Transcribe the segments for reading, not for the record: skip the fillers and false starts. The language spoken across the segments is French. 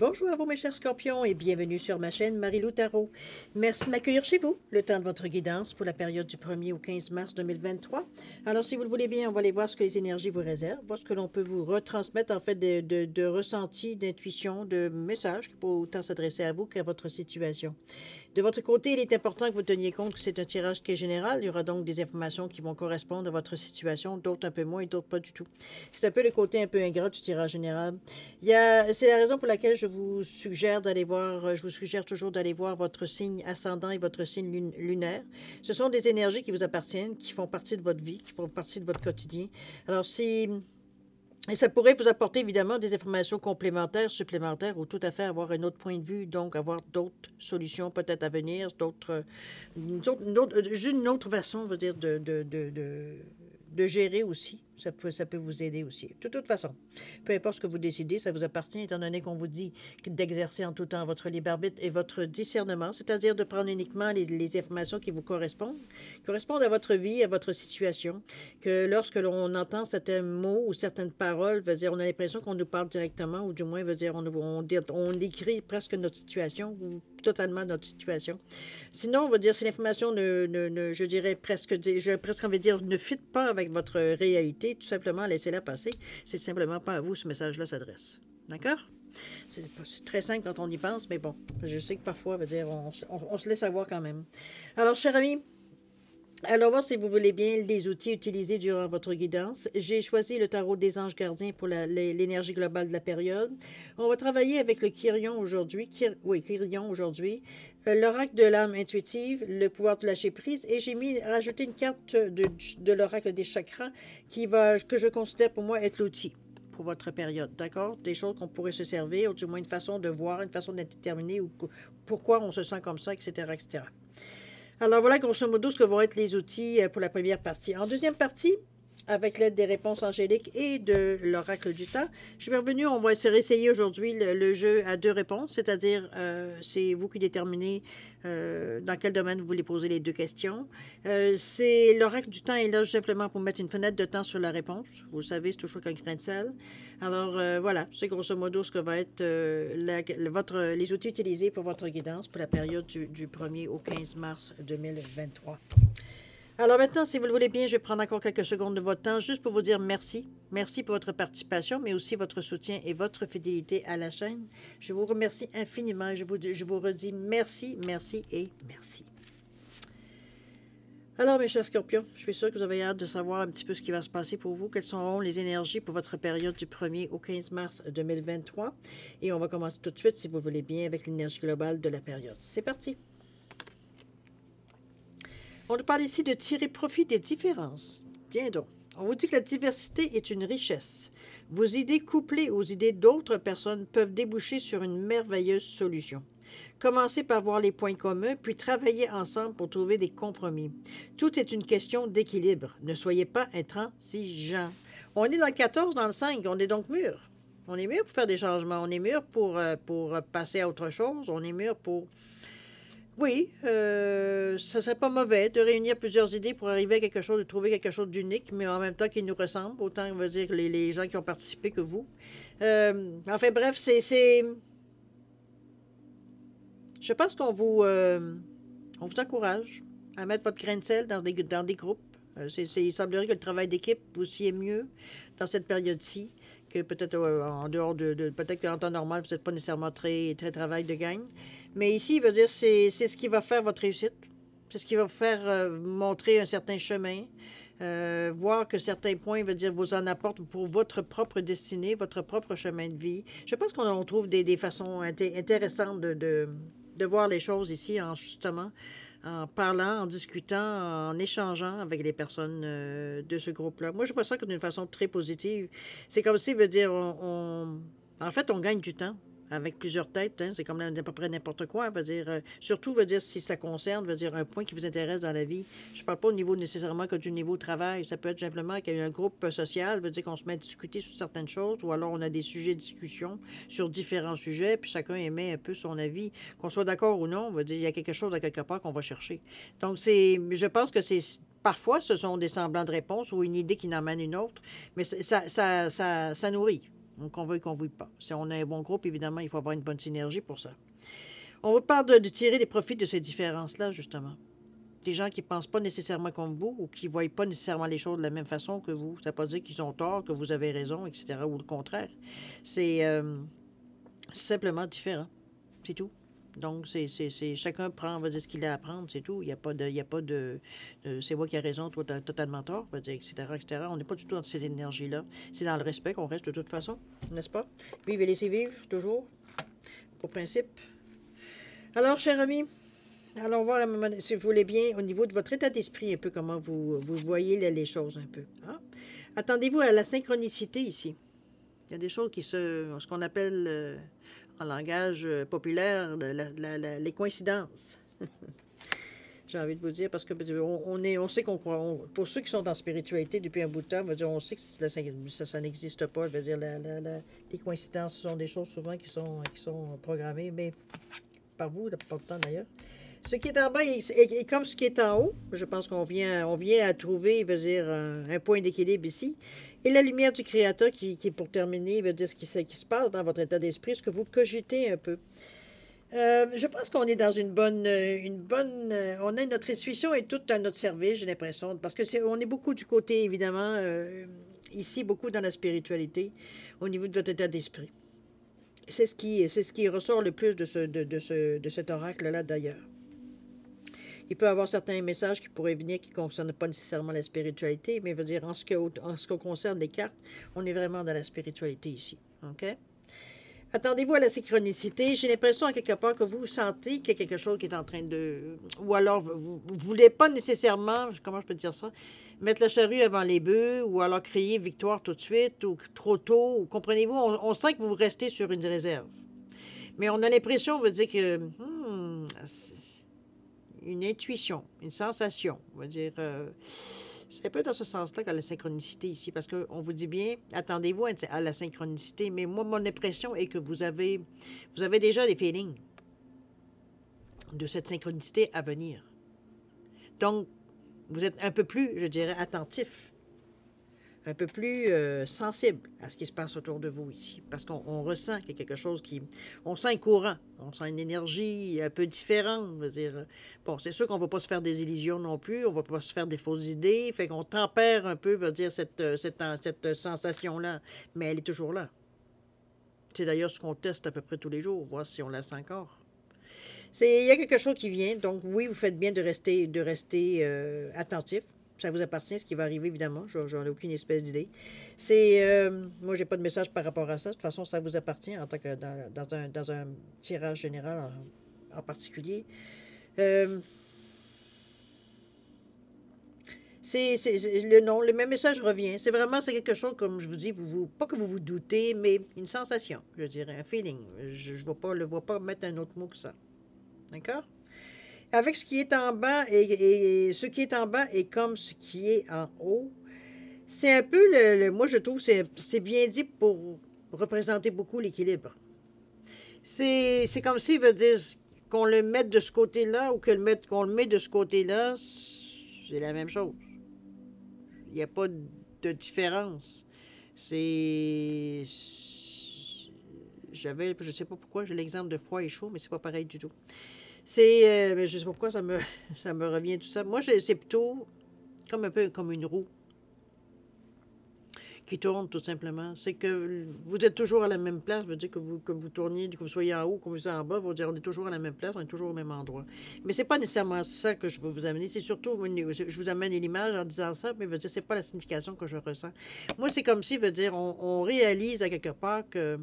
Bonjour à vous mes chers scorpions et bienvenue sur ma chaîne Marie-Lou Tarot. Merci de m'accueillir chez vous, le temps de votre guidance pour la période du 1er au 15 mars 2023. Alors si vous le voulez bien, on va aller voir ce que les énergies vous réservent, voir ce que l'on peut vous retransmettre en fait de ressentis, d'intuition, de messages qui peuvent autant s'adresser à vous qu'à votre situation. De votre côté, il est important que vous teniez compte que c'est un tirage qui est général. Il y aura donc des informations qui vont correspondre à votre situation, d'autres un peu moins et d'autres pas du tout. C'est un peu le côté un peu ingrat du tirage général. C'est la raison pour laquelle je vous suggère d'aller voir, je vous suggère toujours d'aller voir votre signe ascendant et votre signe lunaire. Ce sont des énergies qui vous appartiennent, qui font partie de votre vie, qui font partie de votre quotidien. Alors si... Et ça pourrait vous apporter évidemment des informations complémentaires, supplémentaires, ou tout à fait avoir un autre point de vue, donc avoir d'autres solutions peut-être à venir, juste une autre façon, je veux dire, de gérer aussi. Ça peut vous aider aussi. De toute façon, peu importe ce que vous décidez, ça vous appartient, étant donné qu'on vous dit d'exercer en tout temps votre libre arbitre et votre discernement, c'est-à-dire de prendre uniquement les informations qui vous correspondent à votre vie, à votre situation, que lorsque l'on entend certains mots ou certaines paroles, veut dire, on a l'impression qu'on nous parle directement, ou du moins, veut dire, on décrit presque notre situation, ou totalement notre situation. Sinon, on va dire, si l'information je dirais presque, envie de dire, ne fit pas avec votre réalité, tout simplement, laissez-la passer. C'est simplement pas à vous ce message-là s'adresse. D'accord? C'est très simple quand on y pense, mais bon, je sais que parfois, veut dire, on se laisse avoir quand même. Alors, chers amis, allons voir si vous voulez bien les outils utilisés durant votre guidance. J'ai choisi le tarot des anges gardiens pour l'énergie globale de la période. On va travailler avec le Kyrion aujourd'hui. Kyrion aujourd'hui. L'oracle de l'âme intuitive, le pouvoir de lâcher prise. Et j'ai rajouté une carte de l'oracle des chakras que je considère pour moi être l'outil pour votre période, d'accord? Des choses qu'on pourrait se servir, ou du moins une façon de voir, une façon de déterminer pourquoi on se sent comme ça, etc., etc. Alors voilà grosso modo ce que vont être les outils pour la première partie. En deuxième partie, avec l'aide des réponses angéliques et de l'oracle du temps, je suis revenu, on va essayer aujourd'hui le jeu à deux réponses, c'est-à-dire c'est vous qui déterminez dans quel domaine vous voulez poser les deux questions. C'est l'oracle du temps est là simplement pour mettre une fenêtre de temps sur la réponse. Vous le savez, c'est toujours qu'un grain de sel. Alors voilà, c'est grosso modo ce que va être les outils utilisés pour votre guidance pour la période du 1er au 15 mars 2023. Alors maintenant, si vous le voulez bien, je vais prendre encore quelques secondes de votre temps juste pour vous dire merci. Merci pour votre participation, mais aussi votre soutien et votre fidélité à la chaîne. Je vous remercie infiniment et je vous redis merci, merci et merci. Alors, mes chers scorpions, je suis sûre que vous avez hâte de savoir un petit peu ce qui va se passer pour vous. Quelles seront les énergies pour votre période du 1er au 15 mars 2023. Et on va commencer tout de suite, si vous voulez bien, avec l'énergie globale de la période. C'est parti! On nous parle ici de tirer profit des différences. Tiens donc. On vous dit que la diversité est une richesse. Vos idées couplées aux idées d'autres personnes peuvent déboucher sur une merveilleuse solution. Commencez par voir les points communs, puis travaillez ensemble pour trouver des compromis. Tout est une question d'équilibre. Ne soyez pas intransigeants. On est dans le 14, dans le 5. On est donc mûr. On est mûr pour faire des changements. On est mûr pour passer à autre chose. On est mûr pour... Oui, ça serait pas mauvais de réunir plusieurs idées pour arriver à quelque chose, de trouver quelque chose d'unique, mais en même temps qui nous ressemble, autant, veut dire, les gens qui ont participé que vous. Enfin, bref, je pense qu'on on vous encourage à mettre votre grain de sel dans des groupes. Il semblerait que le travail d'équipe vous y est mieux dans cette période-ci que peut-être en dehors peut-être qu'en temps normal, vous n'êtes pas nécessairement très travail de gang. Mais ici, il veut dire c'est ce qui va faire votre réussite. C'est ce qui va vous faire montrer un certain chemin. Voir que certains points, veut dire, vous en apportent pour votre propre destinée, votre propre chemin de vie. Je pense qu'on trouve des façons intéressantes de voir les choses ici, justement, en parlant, en discutant, en échangeant avec les personnes de ce groupe-là. Moi, je vois ça d'une façon très positive. C'est comme si, veut dire, en fait, on gagne du temps avec plusieurs têtes. Hein, c'est comme à peu près n'importe quoi. Veut dire, surtout, veut dire, si ça concerne, veut dire, un point qui vous intéresse dans la vie. Je ne parle pas au niveau nécessairement que du niveau travail. Ça peut être simplement qu'il y a un groupe social, veut dire qu'on se met à discuter sur certaines choses, ou alors on a des sujets de discussion sur différents sujets, puis chacun émet un peu son avis. Qu'on soit d'accord ou non, veut dire, il y a quelque chose à quelque part qu'on va chercher. Donc, je pense que c'est... Parfois, ce sont des semblants de réponses ou une idée qui n'emmène une autre, mais ça nourrit. Donc, on veut qu'on ne veuille pas. Si on a un bon groupe, évidemment, il faut avoir une bonne synergie pour ça. On vous parle de tirer des profits de ces différences-là, justement. Des gens qui ne pensent pas nécessairement comme vous ou qui ne voient pas nécessairement les choses de la même façon que vous. Ça ne veut pas dire qu'ils ont tort, que vous avez raison, etc. ou le contraire. C'est simplement différent. C'est tout. Donc, chacun prend, on va dire, ce qu'il a à prendre, c'est tout. Il y a pas de c'est moi qui ai raison, toi, tu as totalement tort, on va dire, etc., etc. On n'est pas du tout dans cette énergie-là. C'est dans le respect qu'on reste de toute façon, n'est-ce pas? Vivre et laisser vivre, toujours, au principe. Alors, cher ami, allons voir, si vous voulez bien, au niveau de votre état d'esprit, un peu comment vous voyez les choses un peu. Hein? Attendez-vous à la synchronicité ici. Il y a des choses ce qu'on appelle en langage populaire, les coïncidences. J'ai envie de vous dire, parce que on sait qu'on croit, pour ceux qui sont en spiritualité depuis un bout de temps, on sait que ça n'existe pas. Je veux dire, les coïncidences sont des choses souvent qui sont programmées, mais par vous, la plupart du temps d'ailleurs. Ce qui est en bas est comme ce qui est en haut. Je pense qu'on vient à trouver, veut dire, un point d'équilibre ici. Et la lumière du Créateur qui pour terminer, veut dire ce qui se passe dans votre état d'esprit, ce que vous cogitez un peu. Je pense qu'on est dans une bonne, on a notre intuition est toute à notre service, j'ai l'impression, parce que on est beaucoup du côté, évidemment, ici, beaucoup dans la spiritualité, au niveau de votre état d'esprit. C'est ce qui ressort le plus de cet oracle-là, d'ailleurs. Il peut y avoir certains messages qui pourraient venir qui ne concernent pas nécessairement la spiritualité, mais veut dire en ce qui concerne les cartes, on est vraiment dans la spiritualité ici. OK? Attendez-vous à la synchronicité. J'ai l'impression, à quelque part, que vous sentez qu'il y a quelque chose qui est en train de... Ou alors, vous ne voulez pas nécessairement, comment je peux dire ça, mettre la charrue avant les bœufs, ou alors crier victoire tout de suite, ou trop tôt. Ou, comprenez-vous, on sent que vous restez sur une réserve. Mais on a l'impression, on veut dire que... une intuition, une sensation, on va dire... c'est un peu dans ce sens-là qu'à la synchronicité ici, parce qu'on vous dit bien, attendez-vous à la synchronicité, mais moi, mon impression est que vous avez déjà des feelings de cette synchronicité à venir. Donc, vous êtes un peu plus, je dirais, attentif, un peu plus sensible à ce qui se passe autour de vous ici, parce qu'on ressent qu'il y a quelque chose qui... On sent un courant, on sent une énergie un peu différente, je veux dire. Bon, c'est sûr qu'on ne va pas se faire des illusions non plus, on ne va pas se faire des fausses idées, fait qu'on tempère un peu, veut dire, cette sensation-là, mais elle est toujours là. C'est d'ailleurs ce qu'on teste à peu près tous les jours, voir si on la sent encore. Il y a quelque chose qui vient, donc oui, vous faites bien de rester attentif. Ça vous appartient, ce qui va arriver, évidemment. J'en ai aucune espèce d'idée. Moi, j'ai pas de message par rapport à ça. De toute façon, ça vous appartient en tant que dans un tirage général en particulier. Le même message revient. C'est quelque chose, comme je vous dis, pas que vous vous doutez, mais une sensation, je dirais, un feeling. Je ne le vois pas mettre un autre mot que ça. D'accord? Avec ce qui est en bas et ce qui est en bas est comme ce qui est en haut. C'est un peu moi je trouve c'est bien dit pour représenter beaucoup l'équilibre. C'est comme s'il veut dire qu'on le mette de ce côté-là ou qu'on le met de ce côté-là, c'est la même chose. Il n'y a pas de différence. Je ne sais pas pourquoi, j'ai l'exemple de froid et chaud, mais c'est pas pareil du tout. Je ne sais pas pourquoi ça me revient tout ça. Moi, c'est plutôt comme un peu comme une roue qui tourne tout simplement. C'est que vous êtes toujours à la même place. Ça veut dire que vous tourniez, que vous soyez en haut, que vous soyez en bas, vous dire on est toujours à la même place, on est toujours au même endroit. Mais c'est pas nécessairement ça que je veux vous amener. C'est surtout, je vous amène une image en disant ça, mais veut dire c'est pas la signification que je ressens. Moi, c'est comme si, veut dire, on réalise à quelque part que...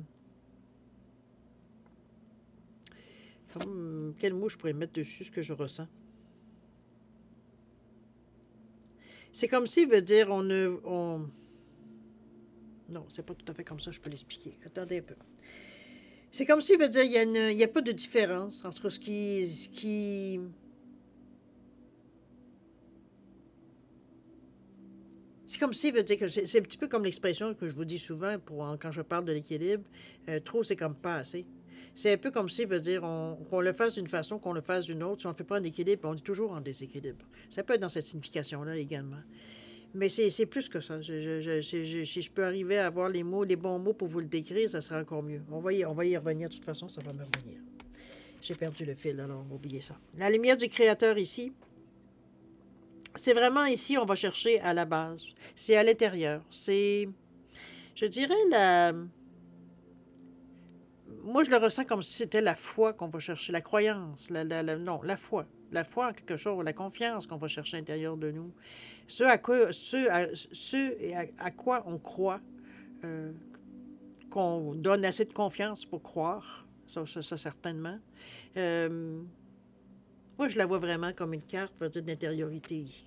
Quel mot je pourrais mettre dessus ce que je ressens? C'est comme si, veut dire, Non, c'est pas tout à fait comme ça, je peux l'expliquer. Attendez un peu. C'est comme si, veut dire, il n'y a pas de différence entre ce qui... C'est comme si, veut dire que c'est un petit peu comme l'expression que je vous dis souvent quand je parle de l'équilibre. Trop, c'est comme pas assez. C'est un peu comme si, veut dire, qu'on le fasse d'une façon, qu'on le fasse d'une autre. Si on ne fait pas un équilibre, on est toujours en déséquilibre. Ça peut être dans cette signification-là également. Mais c'est plus que ça. Si je peux arriver à avoir les mots, les bons mots pour vous le décrire, ça sera encore mieux. On va y revenir. De toute façon, ça va me revenir. J'ai perdu le fil, alors oubliez ça. La lumière du Créateur ici, c'est vraiment ici, on va chercher à la base. C'est à l'intérieur. C'est, je dirais, moi, je le ressens comme si c'était la foi qu'on va chercher, la croyance, non, la foi. La foi en quelque chose, la confiance qu'on va chercher à l'intérieur de nous. À quoi on croit, euh, qu'on donne assez de confiance pour croire, ça certainement. Euh, Moi, je la vois vraiment comme une carte, on va dire, d'intériorité ici.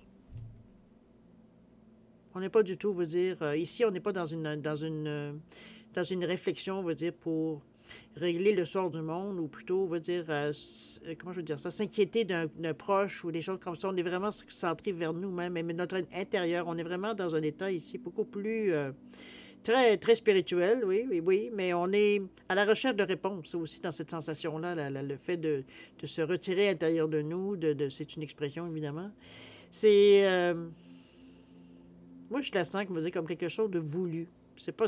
On n'est pas du tout, on va dire, ici, on n'est pas dans une réflexion, on va dire, pour régler le sort du monde, ou plutôt, on va dire, comment je veux dire ça, s'inquiéter d'un proche ou des choses comme ça. On est vraiment centré vers nous-mêmes, mais notre intérieur, on est vraiment dans un état ici beaucoup plus, très, très spirituel, oui, oui, oui, mais on est à la recherche de réponses aussi dans cette sensation-là, le fait de se retirer à l'intérieur de nous, c'est une expression, évidemment. C'est, moi, je la sens comme quelque chose de voulu. C'est pas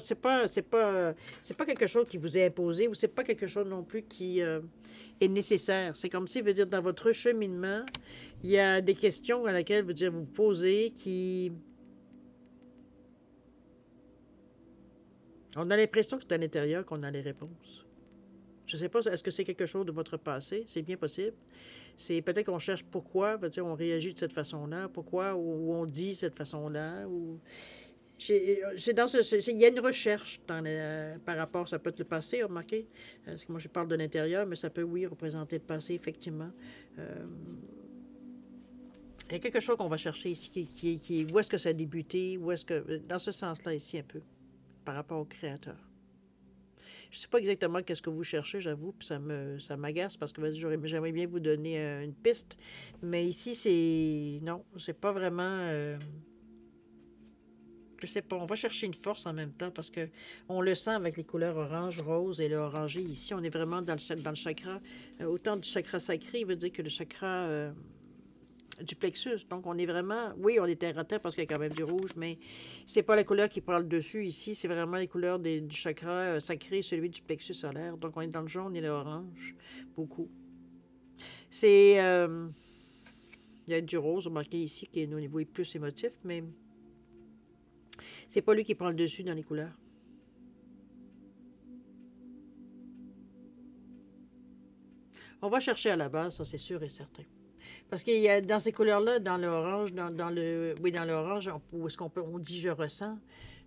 quelque chose qui vous est imposé ou c'est pas quelque chose non plus qui est nécessaire. C'est comme si, veut dire, dans votre cheminement, il y a des questions à laquelle, veut dire, vous posez qui... On a l'impression que c'est à l'intérieur qu'on a les réponses. Je ne sais pas, est-ce que c'est quelque chose de votre passé? C'est bien possible. C'est peut-être qu'on cherche pourquoi, veut dire, on réagit de cette façon-là, pourquoi, ou on dit de cette façon-là, ou... Il y a une recherche par rapport, ça peut être le passé, remarquez. Parce que moi, je parle de l'intérieur, mais ça peut, oui, représenter le passé, effectivement. Il y a quelque chose qu'on va chercher ici, où est-ce que ça a débuté, où est-ce que, dans ce sens-là, ici, un peu, par rapport au Créateur. Je ne sais pas exactement qu'est-ce que vous cherchez, j'avoue, puis ça m'agace parce que j'aimerais bien vous donner une piste. Mais ici, c'est... Non, c'est pas vraiment... Je sais pas, on va chercher une force en même temps parce que on le sent avec les couleurs orange, rose et le orangé ici. On est vraiment dans le chakra, autant du chakra sacré, il veut dire que le chakra du plexus. Donc, on est vraiment, oui, on est terre à terre parce qu'il y a quand même du rouge, mais c'est pas la couleur qui prend le dessus ici, c'est vraiment les couleurs du chakra sacré, celui du plexus solaire. Donc, on est dans le jaune et l'orange, beaucoup. C'est, il y a du rose, remarquez ici, qui est au niveau plus émotif, mais c'est pas lui qui prend le dessus dans les couleurs. On va chercher à la base, ça c'est sûr et certain. Parce qu'il y a dans ces couleurs-là, dans l'orange, dans l'orange, où est-ce on dit je ressens,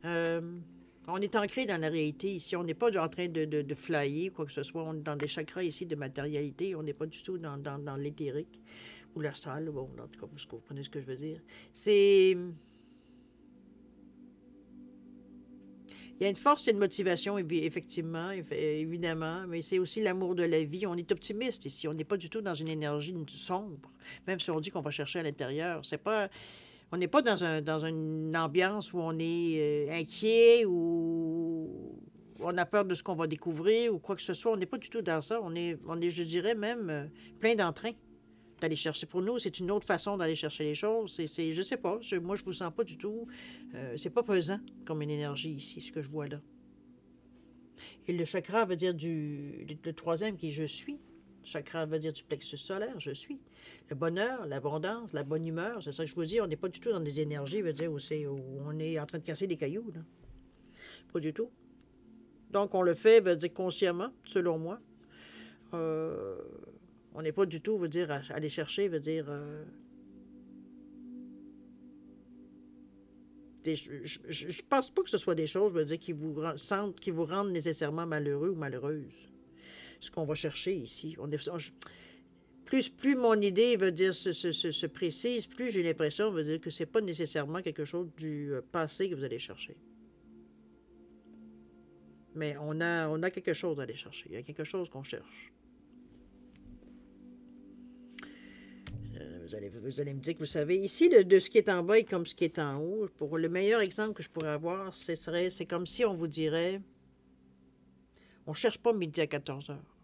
on est ancré dans la réalité ici. On n'est pas en train de flyer ou quoi que ce soit. On est dans des chakras ici de matérialité. On n'est pas du tout dans l'éthérique ou l'astral. Bon, en tout cas, vous comprenez ce que je veux dire. C'est... Il y a une force et une motivation, effectivement, évidemment, mais c'est aussi l'amour de la vie. On est optimiste ici. On n'est pas du tout dans une énergie sombre, même si on dit qu'on va chercher à l'intérieur. C'est pas, on n'est pas dans une ambiance où on est inquiet ou on a peur de ce qu'on va découvrir ou quoi que ce soit. On n'est pas du tout dans ça. On est je dirais même, plein d'entrain d'aller chercher. Pour nous, c'est une autre façon d'aller chercher les choses. Je sais pas, moi, je vous sens pas du tout. C'est pas pesant comme une énergie ici, ce que je vois là. Et le chakra veut dire le troisième qui est je suis. Le chakra veut dire du plexus solaire, je suis. Le bonheur, l'abondance, la bonne humeur, c'est ça que je vous dis. On n'est pas du tout dans des énergies, veut dire où on est en train de casser des cailloux. Là. Pas du tout. Donc, on le fait, veut dire consciemment, selon moi. On n'est pas du tout, veut dire, aller chercher, veut dire... je pense pas que ce soit des choses, veut dire, qui vous rendent nécessairement malheureux ou malheureuse. Ce qu'on va chercher ici. Plus mon idée, veut dire, se précise, plus j'ai l'impression, veut dire, que c'est pas nécessairement quelque chose du passé que vous allez chercher. Mais on a quelque chose à aller chercher. Il y a quelque chose qu'on cherche. Vous allez me dire que vous savez, ici, de ce qui est en bas est comme ce qui est en haut. Pour le meilleur exemple que je pourrais avoir, c'est comme si on vous dirait, on ne cherche pas midi à 14 heures.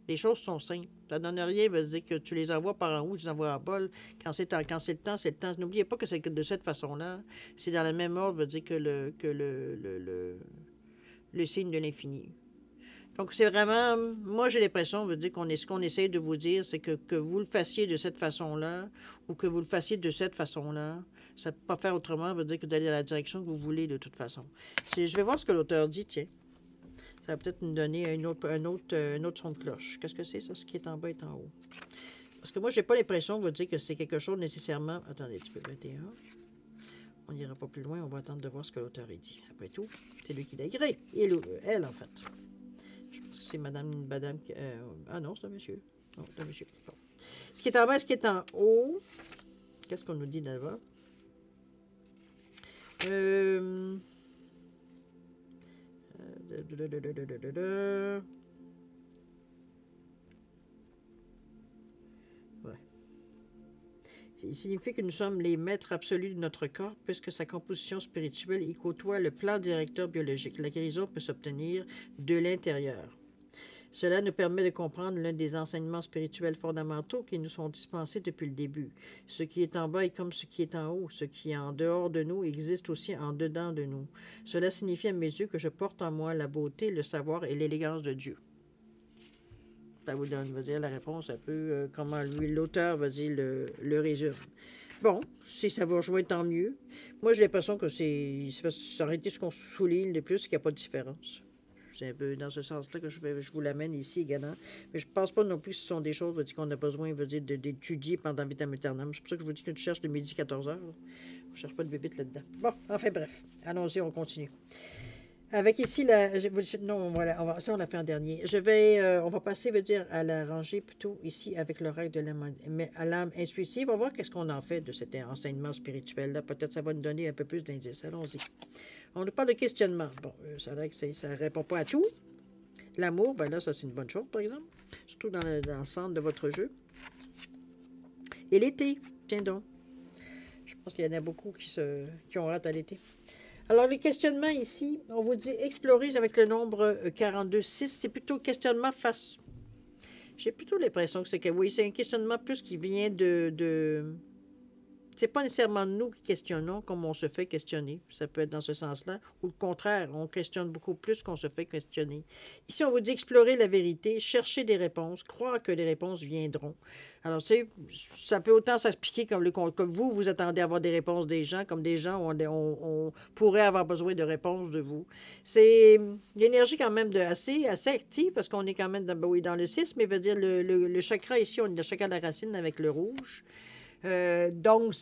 Les choses sont simples. Ça ne donne rien, veut dire que tu les envoies par en haut, tu les envoies en bas. Quand c'est le temps, c'est le temps. N'oubliez pas que c'est de cette façon-là. C'est dans le même ordre, veut dire que le signe de l'infini. Donc, c'est vraiment, moi, j'ai l'impression, veut dire ce qu'on essaie de vous dire, c'est que vous le fassiez de cette façon-là ou que vous le fassiez de cette façon-là. Ça ne peut pas faire autrement, veut dire que d'aller dans la direction que vous voulez de toute façon. Je vais voir ce que l'auteur dit, tiens. Ça va peut-être nous donner un autre son de cloche. Qu'est-ce que c'est, ça? Ce qui est en bas est en haut. Parce que moi, j'ai pas l'impression, on va dire que c'est quelque chose nécessairement... Attendez un petit peu, 21. On n'ira pas plus loin, on va attendre de voir ce que l'auteur a dit. Après tout, c'est lui qui l'a écrit. Elle, en fait. Je pense que c'est madame... ah non, c'est un monsieur. Non, c'est un monsieur. Bon. Ce qui est en bas, ce qui est en haut... Qu'est-ce qu'on nous dit là-bas? Ouais. Il signifie que nous sommes les maîtres absolus de notre corps, puisque sa composition spirituelle y côtoie le plan directeur biologique. La guérison peut s'obtenir de l'intérieur. Cela nous permet de comprendre l'un des enseignements spirituels fondamentaux qui nous sont dispensés depuis le début. Ce qui est en bas est comme ce qui est en haut. Ce qui est en dehors de nous existe aussi en dedans de nous. Cela signifie à mes yeux que je porte en moi la beauté, le savoir et l'élégance de Dieu. Ça vous donne, va dire, la réponse un peu comment lui, l'auteur, va dire, le résume. Bon, si ça va rejoindre, tant mieux. Moi, j'ai l'impression que ça aurait été ce qu'on souligne le plus, qu'il n'y a pas de différence. C'est un peu dans ce sens-là que je vous l'amène ici également. Mais je ne pense pas non plus que ce sont des choses qu'on a besoin d'étudier pendant vitam aeternam. C'est pour ça que je vous dis que tu cherches de midi 14h. On ne cherche pas de bébite là-dedans. Bon, enfin bref. Allons-y, on continue. Avec ici, non, voilà, ça on l'a fait en dernier. On va passer, veut dire, à la rangée plutôt ici avec l'oracle de l'âme intuitive. On va voir qu'est-ce qu'on en fait de cet enseignement spirituel-là. Peut-être ça va nous donner un peu plus d'indices. Allons-y. On nous parle de questionnement. Bon, ça a l'air que ça ne répond pas à tout. L'amour, ben là, ça c'est une bonne chose, par exemple. Surtout dans le centre de votre jeu. Et l'été, tiens donc. Je pense qu'il y en a beaucoup qui ont hâte à l'été. Alors, les questionnements ici, on vous dit explorer avec le nombre 42, 6. C'est plutôt questionnement face. J'ai plutôt l'impression que c'est un questionnement plus qui vient de c'est pas nécessairement nous qui questionnons comme on se fait questionner. Ça peut être dans ce sens-là. Ou le contraire, on questionne beaucoup plus qu'on se fait questionner. Ici, on vous dit explorer la vérité, chercher des réponses, croire que les réponses viendront. Alors, tu sais, ça peut autant s'expliquer comme vous attendez à avoir des réponses des gens, comme des gens, on pourrait avoir besoin de réponses de vous. C'est l'énergie quand même assez active, parce qu'on est quand même dans le 6, mais veut dire le chakra ici, on est le chakra de la racine avec le rouge. Donc,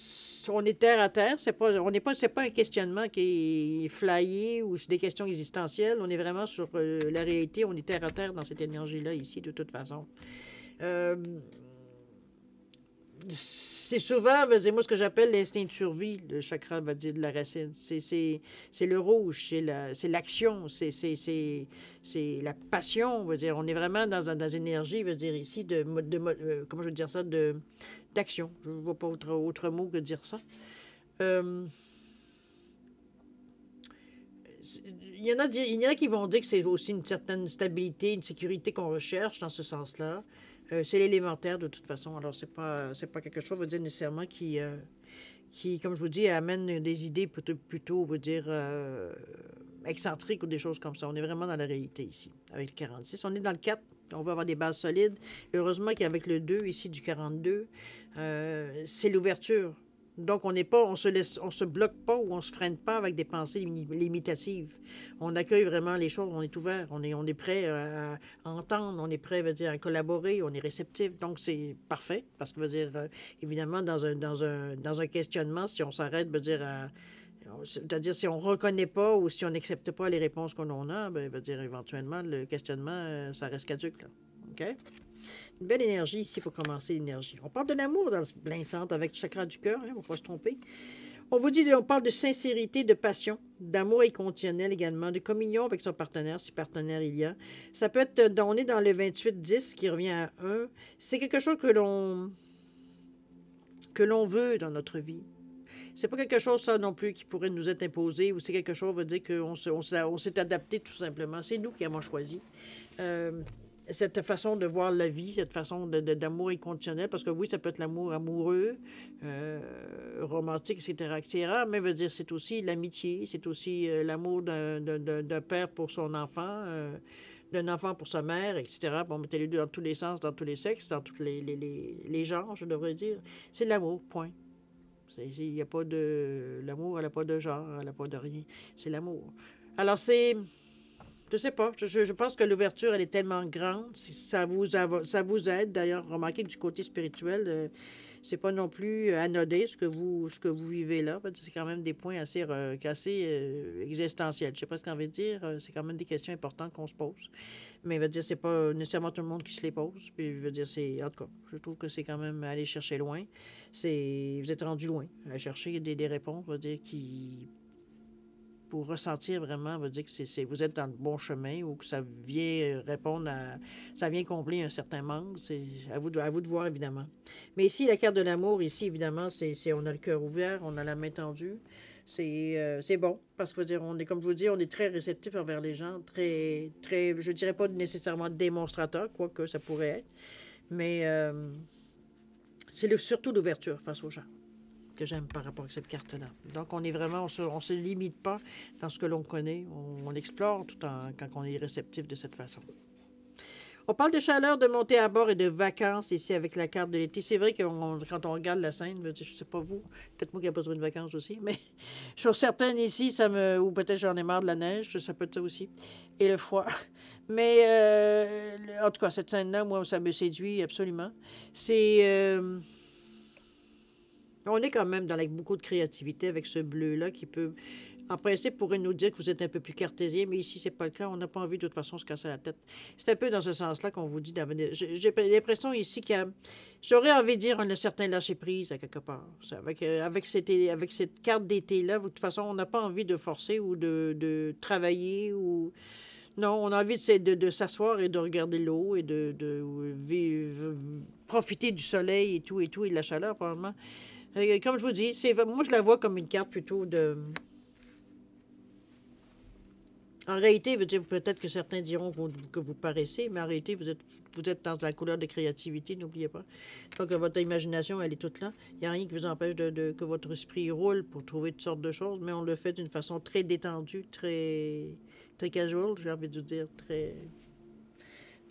on est terre à terre. C'est pas un questionnement qui est flyé ou c'est des questions existentielles. On est vraiment sur la réalité. On est terre à terre dans cette énergie-là ici, de toute façon. C'est souvent, moi, ce que j'appelle l'instinct de survie, le chakra, va dire, de la racine. C'est le rouge, c'est l'action, c'est la passion, on va dire. On est vraiment dans une énergie, veut dire, ici, comment je veux dire ça, d'action. Je ne vois pas autre mot que dire ça. Il y en a qui vont dire que c'est aussi une certaine stabilité, une sécurité qu'on recherche dans ce sens-là. C'est l'élémentaire de toute façon. Alors, c'est pas quelque chose, veut dire, nécessairement qui, comme je vous dis, amène des idées plutôt veut dire, excentriques ou des choses comme ça. On est vraiment dans la réalité ici, avec le 46. On est dans le 4. On veut avoir des bases solides. Heureusement qu'avec le 2, ici, du 42, c'est l'ouverture. Donc, on se bloque pas ou on se freine pas avec des pensées limitatives. On accueille vraiment les choses, on est ouvert, on est prêt à entendre, on est prêt, veut dire, à collaborer, on est réceptif. Donc, c'est parfait, parce que, veut dire, évidemment, dans un questionnement, si on s'arrête, veut dire, c'est-à-dire, si on ne reconnaît pas ou si on n'accepte pas les réponses qu'on en a, ben, veut dire, éventuellement, le questionnement, ça reste caduque, là. OK? Une belle énergie ici pour commencer l'énergie. On parle de l'amour dans le plein centre avec le chakra du cœur, on ne va pas se tromper. On parle de sincérité, de passion, d'amour inconditionnel également, de communion avec son partenaire, si partenaire il y a. Ça peut être, on est dans le 28-10 qui revient à 1. C'est quelque chose que l'on veut dans notre vie. C'est pas quelque chose, ça non plus, qui pourrait nous être imposé ou c'est quelque chose, veut dire qu'on s'est adapté tout simplement. C'est nous qui avons choisi. cette façon de voir la vie, cette façon d'amour inconditionnel, parce que oui, ça peut être l'amour amoureux, romantique, etc., mais veut dire c'est aussi l'amitié, c'est aussi l'amour d'un père pour son enfant, d'un enfant pour sa mère, etc. Bon, mettez les deux dans tous les sens, dans tous les sexes, dans tous les genres, je devrais dire. C'est de l'amour, point. Il n'y a pas de... L'amour, elle n'a pas de genre, elle n'a pas de rien. C'est l'amour. Alors, c'est... Je sais pas. Je pense que l'ouverture, elle est tellement grande. Ça vous aide. D'ailleurs, remarquez que du côté spirituel, c'est pas non plus anodin ce que vous vivez là. C'est quand même des points assez existentiels. Je sais pas ce qu'on veut dire. C'est quand même des questions importantes qu'on se pose. Mais veut dire, c'est pas nécessairement tout le monde qui se les pose. Puis, veut dire, c'est. En tout cas, je trouve que c'est quand même aller chercher loin. Vous êtes rendu loin à chercher des réponses, veut dire, qui pour ressentir vraiment, veut dire que vous êtes dans le bon chemin ou que ça vient répondre à... Ça vient combler un certain manque. C'est à vous de voir, évidemment. Mais ici, la carte de l'amour, ici, évidemment, on a le cœur ouvert, on a la main tendue. C'est bon, parce que, veut dire, on est, comme je vous dis, on est très réceptif envers les gens, très, très, je dirais pas nécessairement démonstrateur, quoique ça pourrait être, mais c'est surtout l'ouverture face aux gens que j'aime par rapport à cette carte-là. Donc, on est vraiment, on se limite pas dans ce que l'on connaît. On explore tout en quand on est réceptif de cette façon. On parle de chaleur, de montée à bord et de vacances ici avec la carte de l'été. C'est vrai que quand on regarde la scène, je sais pas vous, peut-être moi qui n'ai pas besoin de vacances aussi, mais je suis certaine ici, ou peut-être j'en ai marre de la neige, ça peut être ça aussi, et le froid. Mais en tout cas, cette scène-là, moi, ça me séduit absolument. On est quand même dans beaucoup de créativité avec ce bleu-là qui peut, en principe, pourrait nous dire que vous êtes un peu plus cartésien, mais ici, c'est pas le cas. On n'a pas envie de toute façon de se casser la tête. C'est un peu dans ce sens-là qu'on vous dit d'avenir. J'ai l'impression ici j'aurais envie de dire un certain lâcher-prise à quelque part. Avec cette carte d'été-là, de toute façon, on n'a pas envie de forcer ou de travailler ou... Non, on a envie de s'asseoir et de regarder l'eau et profiter du soleil et tout, et de la chaleur, probablement. Comme je vous dis, moi je la vois comme une carte plutôt de... En réalité, veut dire peut-être que certains diront que vous paraissez, mais en réalité, vous êtes dans la couleur de créativité, n'oubliez pas. Donc, votre imagination, elle est toute là. Il n'y a rien qui vous empêche que votre esprit roule pour trouver toutes sortes de choses, mais on le fait d'une façon très détendue, très, très casual, j'ai envie de dire, très...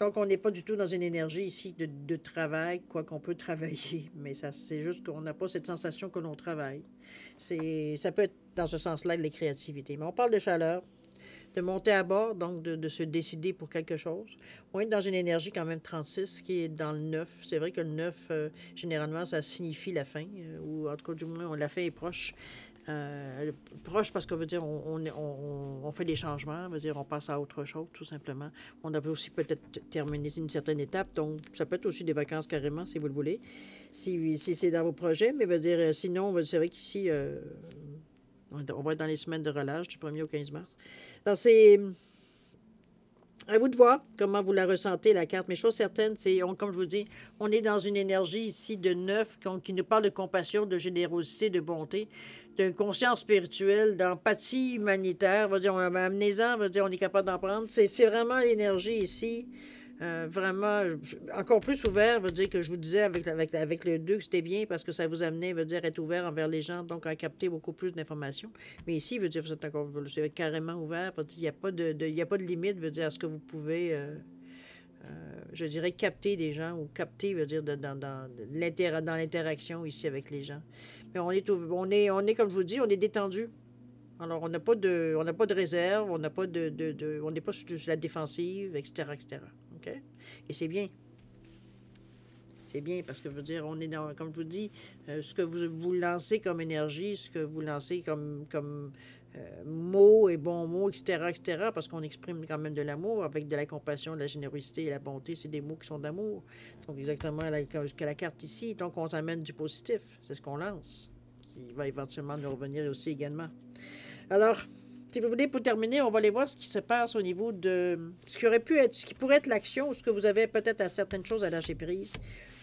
Donc, on n'est pas du tout dans une énergie ici de travail, quoi qu'on peut travailler, mais c'est juste qu'on n'a pas cette sensation que l'on travaille. Ça peut être dans ce sens-là de la créativité. Mais on parle de chaleur, de monter à bord, donc de se décider pour quelque chose. On est dans une énergie quand même 36 qui est dans le 9. C'est vrai que le 9, généralement, ça signifie la fin, ou en tout cas, du moins, la fin est proche. Proche parce que veut dire on fait des changements, veut dire on passe à autre chose tout simplement. On a aussi peut-être terminé une certaine étape, donc ça peut être aussi des vacances carrément si vous le voulez, si c'est dans vos projets, mais veut dire sinon c'est vrai qu'ici on va être dans les semaines de relâche du 1er au 15 mars. Alors c'est à vous de voir comment vous la ressentez, la carte. Mais chose certaine, comme je vous dis, on est dans une énergie ici de neuf qui nous parle de compassion, de générosité, de bonté, de conscience spirituelle, d'empathie humanitaire. Va dire, amenez-en, va dire, on est capable d'en prendre. C'est vraiment l'énergie ici. Vraiment, encore plus ouvert, veut dire que je vous disais avec le 2 que c'était bien parce que ça vous amenait, veut dire, être ouvert envers les gens, donc à capter beaucoup plus d'informations. Mais ici, veut dire, vous êtes carrément ouvert, il n'y a pas de limite, veut dire, à ce que vous pouvez, je dirais, capter des gens ou capter, veut dire, dans l'interaction ici avec les gens. Mais on est, comme je vous dis, on est détendu. Alors, on n'a pas de réserve, on n'est pas sur la défensive, etc., etc. OK? Et c'est bien. C'est bien parce que, je veux dire, on est dans, comme je vous dis, ce que vous lancez comme énergie, ce que vous lancez comme mots et bons mots, etc., parce qu'on exprime quand même de l'amour avec de la compassion, de la générosité et la bonté, c'est des mots qui sont d'amour. Donc, exactement que la carte ici. Donc, on s'amène du positif. C'est ce qu'on lance, qui va éventuellement nous revenir aussi également. Alors, si vous voulez, pour terminer, on va aller voir ce qui se passe au niveau de ce qui pourrait être l'action, ou ce que vous avez peut-être à certaines choses à lâcher prise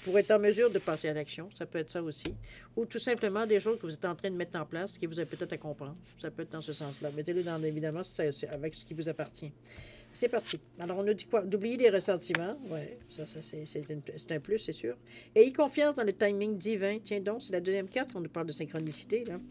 pour être en mesure de passer à l'action. Ça peut être ça aussi. Ou tout simplement des choses que vous êtes en train de mettre en place, qui vous avez peut-être à comprendre. Ça peut être dans ce sens-là. Mettez-le évidemment, c'est avec ce qui vous appartient. C'est parti. Alors, on nous dit quoi? D'oublier les ressentiments. Oui, c'est un plus, c'est sûr. Ayez confiance dans le timing divin. Tiens donc, c'est la deuxième carte qu'on nous parle de synchronicité, là.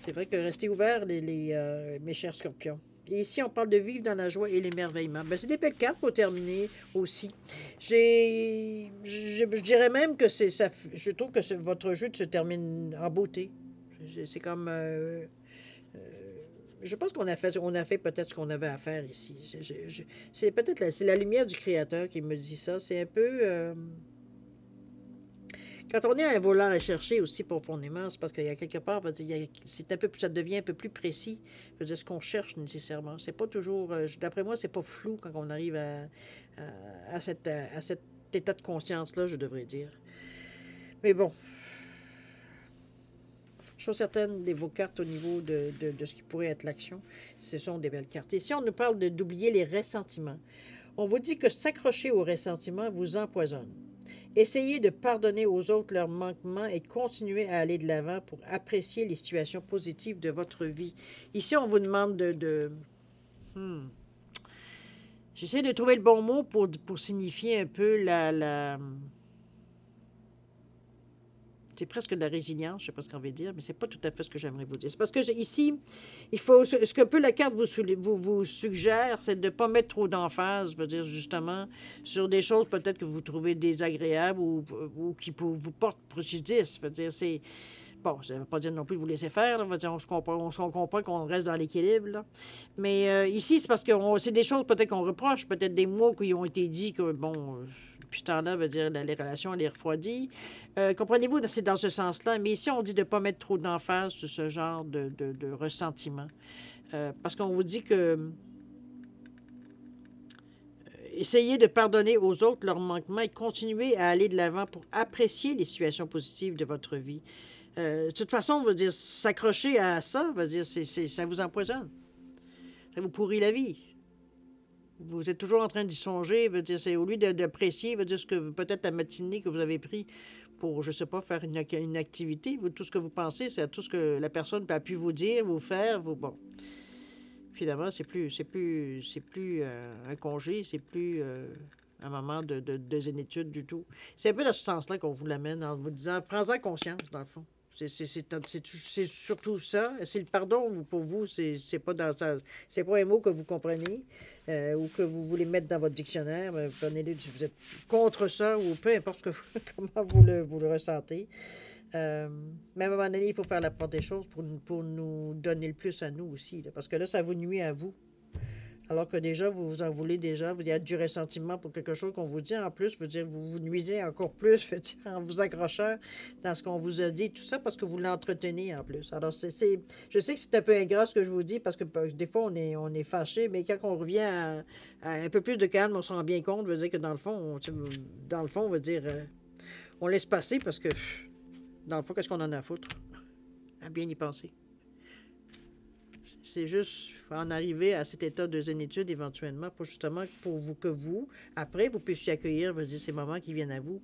C'est vrai que restez ouverts, mes chers scorpions. Et ici, on parle de vivre dans la joie et l'émerveillement. Ben, c'est des belles cartes pour terminer aussi. Je dirais même que je trouve que votre jeu se termine en beauté. C'est comme... je pense on a fait peut-être ce qu'on avait à faire ici. C'est peut-être c'est la lumière du Créateur qui me dit ça. C'est un peu... quand on est à vouloir à chercher aussi profondément, c'est parce qu'il y a quelque part, ça devient un peu plus précis. Je veux dire, ce qu'on cherche nécessairement. C'est pas toujours... d'après moi, c'est pas flou quand on arrive à cet état de conscience-là, je devrais dire. Mais bon, chose certaine, vos cartes au niveau de ce qui pourrait être l'action, ce sont des belles cartes. Ici, on nous parle d'oublier les ressentiments. On vous dit que s'accrocher aux ressentiments vous empoisonne. Essayez de pardonner aux autres leurs manquements et continuez à aller de l'avant pour apprécier les situations positives de votre vie. Ici, on vous demande J'essaie de trouver le bon mot pour signifier un peu c'est presque de la résilience, je ne sais pas ce qu'on veut dire, mais ce n'est pas tout à fait ce que j'aimerais vous dire. C'est parce que ici, ce que peu la carte vous suggère, c'est de ne pas mettre trop d'emphase, je veux dire, justement, sur des choses peut-être que vous trouvez désagréables ou qui vous portent préjudice. Je veux dire, c'est... Bon, ça ne veut pas dire non plus de vous laisser faire. Là. On se comprend qu'on reste dans l'équilibre. Mais ici, c'est parce que c'est des choses peut-être qu'on reproche, peut-être des mots qui ont été dit que, bon, puis ce temps-là veut dire les relations, elle est refroidie. Comprenez-vous, c'est dans ce sens-là. Mais ici, on dit de ne pas mettre trop d'emphase sur ce genre de ressentiment. Parce qu'on vous dit que essayez de pardonner aux autres leurs manquements et continuez à aller de l'avant pour apprécier les situations positives de votre vie. De toute façon, veut dire, s'accrocher à ça, veut dire, ça vous empoisonne. Ça vous pourrit la vie. Vous êtes toujours en train d'y songer, veut dire, c'est au lieu d'apprécier, veut dire, ce que peut-être la matinée que vous avez pris pour, je ne sais pas, faire une activité, tout ce que vous pensez, c'est à tout ce que la personne a pu vous dire, vous faire, bon. Finalement, c'est plus un congé, c'est plus un moment de zénitude du tout. C'est un peu dans ce sens-là qu'on vous l'amène en vous disant, prends-en conscience, dans le fond. C'est surtout ça. C'est le pardon, pour vous, c'est pas un mot que vous comprenez ou que vous voulez mettre dans votre dictionnaire. Prenez-le, vous êtes contre ça ou peu importe comment vous le ressentez. Mais à un moment donné, il faut faire la part des choses pour nous donner le plus à nous aussi. Là, parce que là, ça vous nuit à vous. Alors que déjà, vous en voulez déjà, vous avez du ressentiment pour quelque chose qu'on vous dit. En plus, vous vous nuisez encore plus en vous accrochant dans ce qu'on vous a dit, tout ça parce que vous l'entretenez en plus. Alors, je sais que c'est un peu ingrat ce que je vous dis parce que des fois, on est fâché, mais quand on revient à un peu plus de calme, on se rend bien compte, veut dire que dans le fond, on veut dire, on laisse passer parce que, dans le fond, qu'est-ce qu'on en a à foutre? À bien y penser. C'est juste, il faut en arriver à cet état de zénitude éventuellement, pour justement que vous, après, vous puissiez accueillir, je veux dire, ces moments qui viennent à vous,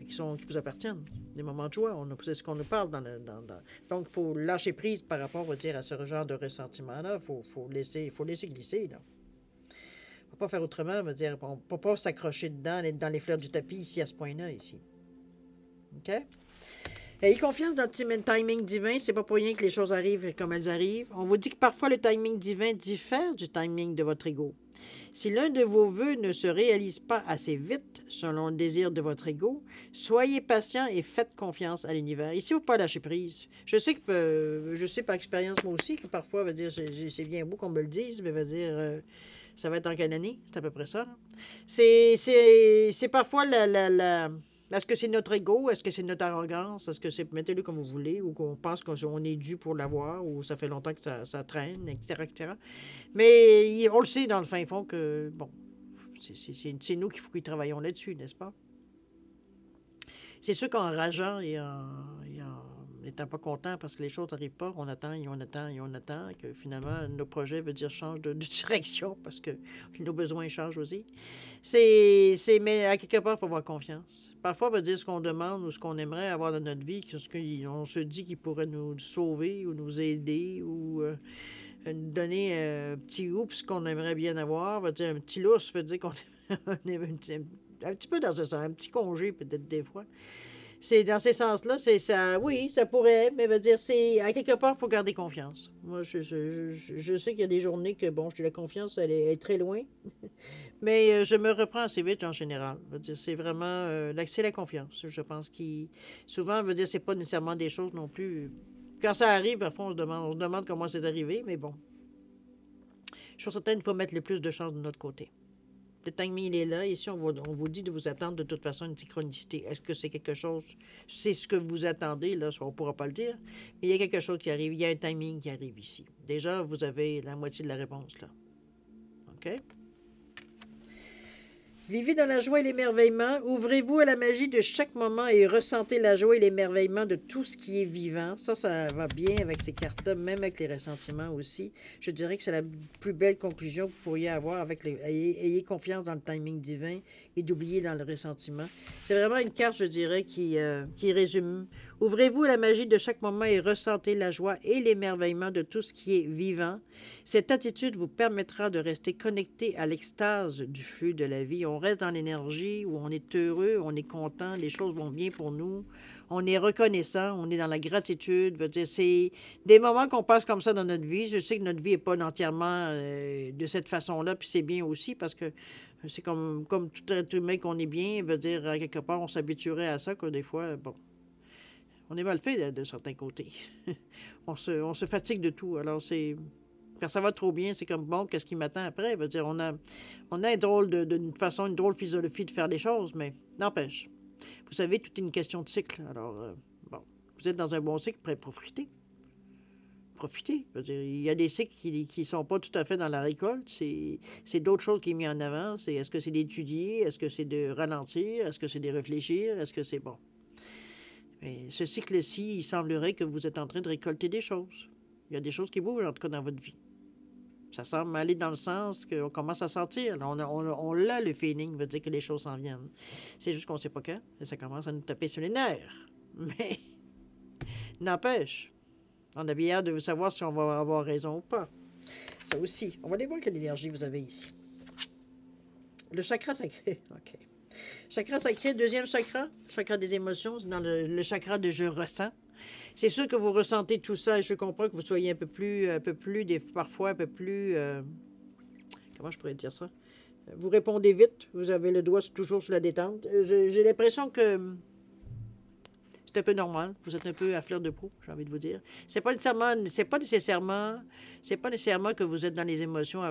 qui vous appartiennent, des moments de joie. C'est ce qu'on nous parle donc, il faut lâcher prise par rapport, on va dire, à ce genre de ressentiment-là. Il faut laisser glisser, là. On ne peut pas faire autrement, on va dire, on ne peut pas s'accrocher dedans, dans les fleurs du tapis, ici, à ce point-là, ici. OK? Ayez confiance dans le timing divin, c'est pas pour rien que les choses arrivent comme elles arrivent. On vous dit que parfois le timing divin diffère du timing de votre ego. Si l'un de vos vœux ne se réalise pas assez vite, selon le désir de votre ego, soyez patient et faites confiance à l'univers. Ici, il ne faut pas lâcher prise. Je sais par expérience moi aussi que parfois, veut dire, c'est bien beau qu'on me le dise, mais veut dire, ça va être en quelle année? C'est à peu près ça. C'est parfois est-ce que c'est notre ego? Est-ce que c'est notre arrogance? Est-ce que c'est, mettez-le comme vous voulez, ou qu'on pense qu'on est dû pour l'avoir, ou ça fait longtemps que ça traîne, etc., etc. Mais on le sait dans le fin fond que, bon, c'est nous qui travaillons là-dessus, n'est-ce pas? C'est sûr qu'en rageant et en n'étant pas content parce que les choses n'arrivent pas, on attend et on attend et on attend, et que finalement, nos projets veut dire changent de direction parce que nos besoins changent aussi. Mais à quelque part, il faut avoir confiance. Parfois, on va dire ce qu'on demande ou ce qu'on aimerait avoir dans notre vie, ce qu'on se dit qu'il pourrait nous sauver ou nous aider ou donner un petit oups qu'on aimerait bien avoir, veut dire un petit lousse, veut dire qu'on est un petit peu dans ce sens, un petit congé peut-être des fois. C'est dans ces sens-là, c'est ça, oui, ça pourrait, mais veut dire, c'est à quelque part, il faut garder confiance. Moi, je sais qu'il y a des journées que, bon, j'ai la confiance, elle est très loin, mais je me reprends assez vite en général. Veut dire, c'est vraiment, c'est la confiance, je pense, qui, souvent, veut dire, c'est pas nécessairement des choses non plus. Quand ça arrive, parfois, on se demande comment c'est arrivé, mais bon, je suis certaine qu'il faut mettre le plus de chance de notre côté. Le timing, il est là. Ici, on vous dit de vous attendre de toute façon à une synchronicité. Est-ce que c'est quelque chose, c'est ce que vous attendez, là, on ne pourra pas le dire, mais il y a quelque chose qui arrive, il y a un timing qui arrive ici. Déjà, vous avez la moitié de la réponse, là. OK? Vivez dans la joie et l'émerveillement. Ouvrez-vous à la magie de chaque moment et ressentez la joie et l'émerveillement de tout ce qui est vivant. Ça va bien avec ces cartes-là, même avec les ressentiments aussi. Je dirais que c'est la plus belle conclusion que vous pourriez avoir avec les... Ayez confiance dans le timing divin et d'oublier dans le ressentiment. C'est vraiment une carte, je dirais, qui résume. Ouvrez-vous à la magie de chaque moment et ressentez la joie et l'émerveillement de tout ce qui est vivant. Cette attitude vous permettra de rester connecté à l'extase du flux de la vie. On reste dans l'énergie où on est heureux, on est content, les choses vont bien pour nous, on est reconnaissant, on est dans la gratitude. Veut dire, c'est des moments qu'on passe comme ça dans notre vie. Je sais que notre vie n'est pas entièrement de cette façon-là, puis c'est bien aussi parce que c'est comme tout être humain qu'on est bien. Veut dire, à quelque part, on s'habituerait à ça, que des fois, bon, on est mal fait de certains côtés. On se fatigue de tout. Alors, c'est... Quand ça va trop bien, c'est comme, bon, qu'est-ce qui m'attend après? Veut dire, on a un drôle d'une façon, une drôle philosophie de faire les choses, mais n'empêche. Vous savez, tout est une question de cycle. Alors, bon, vous êtes dans un bon cycle, prêt à profiter. Profitez. Je veux dire, il y a des cycles qui ne sont pas tout à fait dans la récolte. C'est d'autres choses qui sont mises en avant. Est-ce que c'est d'étudier? Est-ce que c'est de ralentir? Est-ce que c'est de réfléchir? Est-ce que c'est bon? Mais ce cycle-ci, il semblerait que vous êtes en train de récolter des choses. Il y a des choses qui bougent, en tout cas, dans votre vie. Ça semble aller dans le sens qu'on commence à sentir. On l'a, le feeling, veut dire que les choses s'en viennent. C'est juste qu'on ne sait pas quand, et ça commence à nous taper sur les nerfs. Mais, n'empêche, on a bien hâte de savoir si on va avoir raison ou pas. Ça aussi. On va aller voir quelle énergie vous avez ici. Le chakra sacré. OK. Chakra sacré, deuxième chakra, chakra des émotions, c'est dans le chakra de je ressens. C'est sûr que vous ressentez tout ça et je comprends que vous soyez parfois un peu plus, comment je pourrais dire ça? Vous répondez vite, vous avez le doigt toujours sur la détente. J'ai l'impression que c'est un peu normal, vous êtes un peu à fleur de peau, j'ai envie de vous dire. C'est pas nécessairement que vous êtes dans les émotions,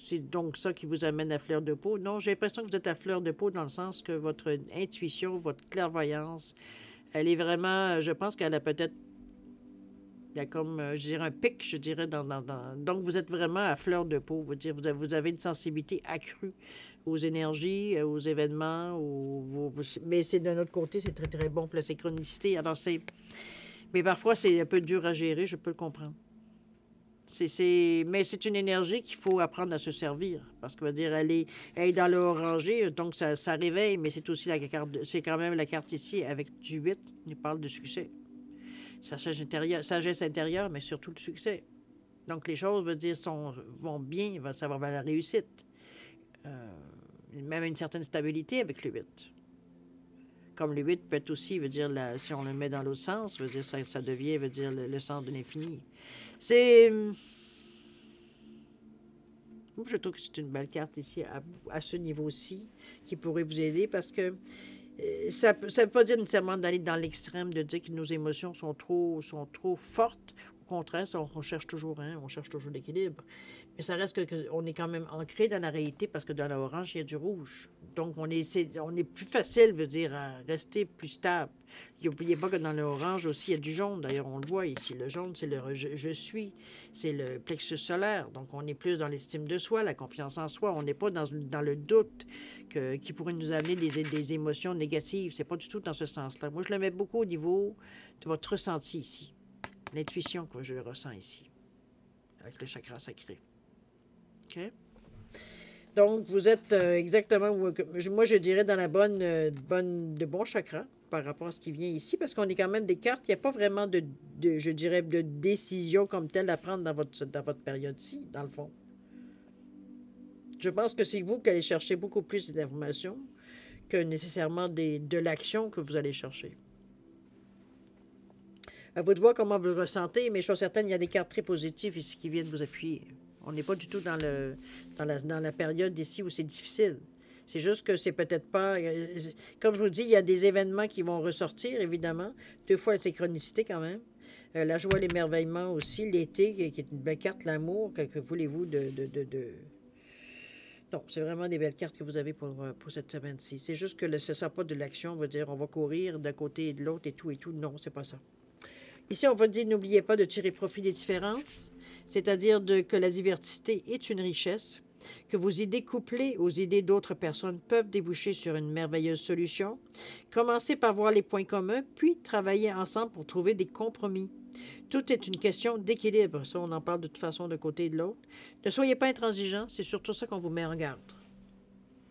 c'est donc ça qui vous amène à fleur de peau. Non, j'ai l'impression que vous êtes à fleur de peau dans le sens que votre intuition, votre clairvoyance, elle est vraiment, je pense qu'elle a peut-être, il y a comme, je dirais, un pic, je dirais, donc vous êtes vraiment à fleur de peau. Vous avez une sensibilité accrue aux énergies, aux événements, mais c'est d'un autre côté, c'est très, très bon pour la synchronicité. Alors, mais parfois, c'est un peu dur à gérer, je peux le comprendre. Mais c'est une énergie qu'il faut apprendre à se servir. Parce que, dire, elle est dans le orangé, donc ça réveille, mais c'est aussi c'est quand même la carte ici avec du 8, il parle de succès. Sagesse intérieure, mais surtout le succès. Donc, les choses, vont bien, ça va vers la réussite. Même une certaine stabilité avec le 8. Comme le 8 peut être aussi, si on le met dans l'autre sens, ça devient, le sens de l'infini. Moi, je trouve que c'est une belle carte ici, à ce niveau-ci, qui pourrait vous aider, parce que ça ne veut pas dire nécessairement d'aller dans l'extrême, de dire que nos émotions sont trop fortes. Au contraire, on cherche toujours l'équilibre. Mais ça reste qu'on est quand même ancré dans la réalité parce que dans l'orange, il y a du rouge. Donc, on est plus facile, à rester plus stable. N'oubliez pas que dans l'orange aussi, il y a du jaune. D'ailleurs, on le voit ici. Le jaune, c'est le je suis. C'est le plexus solaire. Donc, on est plus dans l'estime de soi, la confiance en soi. On n'est pas dans le doute qui pourrait nous amener des émotions négatives. C'est pas du tout dans ce sens-là. Moi, je le mets beaucoup au niveau de votre ressenti ici. L'intuition que je ressens ici, avec le chakra sacré. OK? Donc, vous êtes exactement, moi je dirais, dans la de bons chakras par rapport à ce qui vient ici, parce qu'on est quand même des cartes, il n'y a pas vraiment je dirais, de décision comme telle à prendre dans votre période-ci, dans le fond. Je pense que c'est vous qui allez chercher beaucoup plus d'informations que nécessairement de l'action que vous allez chercher. À vous de voir comment vous le ressentez, mais je suis certaine qu'il y a des cartes très positives ici qui viennent vous appuyer. On n'est pas du tout dans la période ici où c'est difficile. C'est juste que c'est peut-être pas... Comme je vous dis, il y a des événements qui vont ressortir, évidemment. 2 fois la synchronicité, quand même. La joie, l'émerveillement aussi. L'été, qui est une belle carte. L'amour, que voulez-vous Non, c'est vraiment des belles cartes que vous avez pour cette semaine-ci. C'est juste que ce ne sera pas de l'action. On va dire, on va courir d'un côté et de l'autre et tout et tout. Non, c'est pas ça. Ici, on va dire, n'oubliez pas de tirer profit des différences, c'est-à-dire que la diversité est une richesse, que vos idées couplées aux idées d'autres personnes peuvent déboucher sur une merveilleuse solution. Commencez par voir les points communs, puis travailler ensemble pour trouver des compromis. Tout est une question d'équilibre. Ça, on en parle de toute façon d'un côté et de l'autre. Ne soyez pas intransigeants, c'est surtout ça qu'on vous met en garde.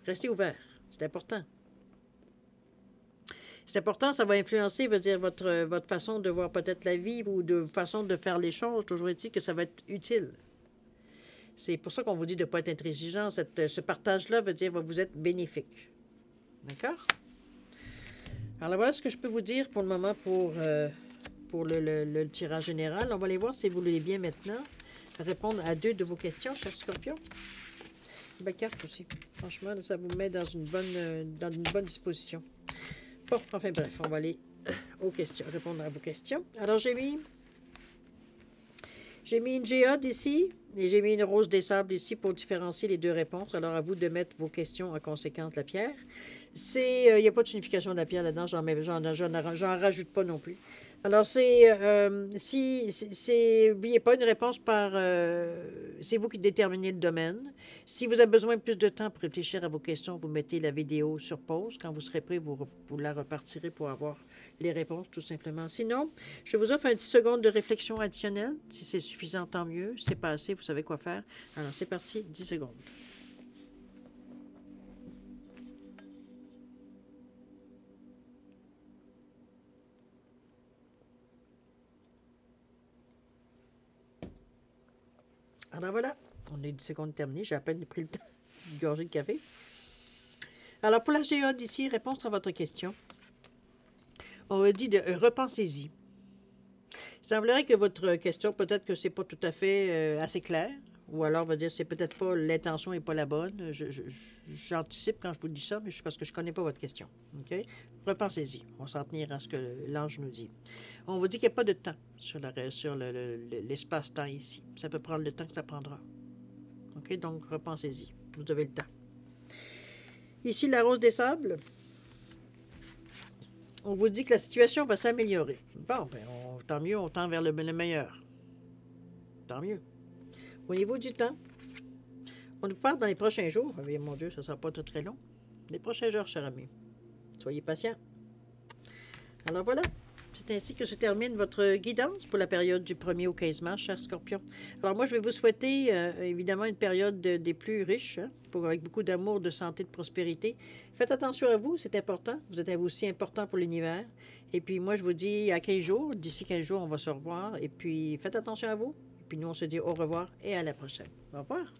Restez ouverts, c'est important. C'est important, ça va influencer, veut dire, votre façon de voir peut-être la vie ou de façon de faire les choses. Toujours est-il que ça va être utile. C'est pour ça qu'on vous dit de ne pas être intransigeant. Ce partage-là veut dire va vous être bénéfique. D'accord? Alors voilà ce que je peux vous dire pour le moment pour le tirage général. On va aller voir si vous voulez bien maintenant répondre à 2 de vos questions, chers scorpions. Une belle carte aussi. Franchement, ça vous met dans une bonne disposition. Bon, enfin bref, on va aller aux questions, répondre à vos questions. Alors, j'ai mis une géode ici et j'ai mis une rose des sables ici pour différencier les 2 réponses. Alors, à vous de mettre vos questions en conséquence de la pierre. Il n'y a pas de signification de la pierre là-dedans, j'en rajoute pas non plus. Alors, n'oubliez pas une réponse c'est vous qui déterminez le domaine. Si vous avez besoin de plus de temps pour réfléchir à vos questions, vous mettez la vidéo sur pause. Quand vous serez prêt, vous la repartirez pour avoir les réponses, tout simplement. Sinon, je vous offre un 10 secondes de réflexion additionnelle. Si c'est suffisant, tant mieux. Si c'est pas assez, vous savez quoi faire. Alors, c'est parti, 10 secondes. Alors voilà, on est 10 secondes terminées. J'ai à peine pris le temps de gorger de café. Alors pour la géode ici, réponse à votre question. On me dit de repensez-y. Il semblerait que votre question, peut-être que c'est pas tout à fait assez clair. Ou alors, on va dire, c'est peut-être pas, l'intention n'est pas la bonne. J'anticipe quand je vous dis ça, mais parce que je ne connais pas votre question. OK? Repensez-y. On va s'en tenir à ce que l'ange nous dit. On vous dit qu'il n'y a pas de temps sur l'espace-temps ici. Ça peut prendre le temps que ça prendra. OK? Donc, repensez-y. Vous avez le temps. Ici, la rose des sables. On vous dit que la situation va s'améliorer. Bon, ben, tant mieux, on tend vers le meilleur. Tant mieux. Au niveau du temps, on nous parle dans les prochains jours. Oh, mon Dieu, ça ne sera pas très, très long. Les prochains jours, cher ami. Soyez patients. Alors voilà, c'est ainsi que se termine votre guidance pour la période du 1er au 15 mars, chers scorpions. Alors moi, je vais vous souhaiter évidemment une période des plus riches, hein, avec beaucoup d'amour, de santé, de prospérité. Faites attention à vous, c'est important. Vous êtes aussi important pour l'univers. Et puis moi, je vous dis à 15 jours. D'ici 15 jours, on va se revoir. Et puis faites attention à vous. Puis nous, on se dit au revoir et à la prochaine. Au revoir.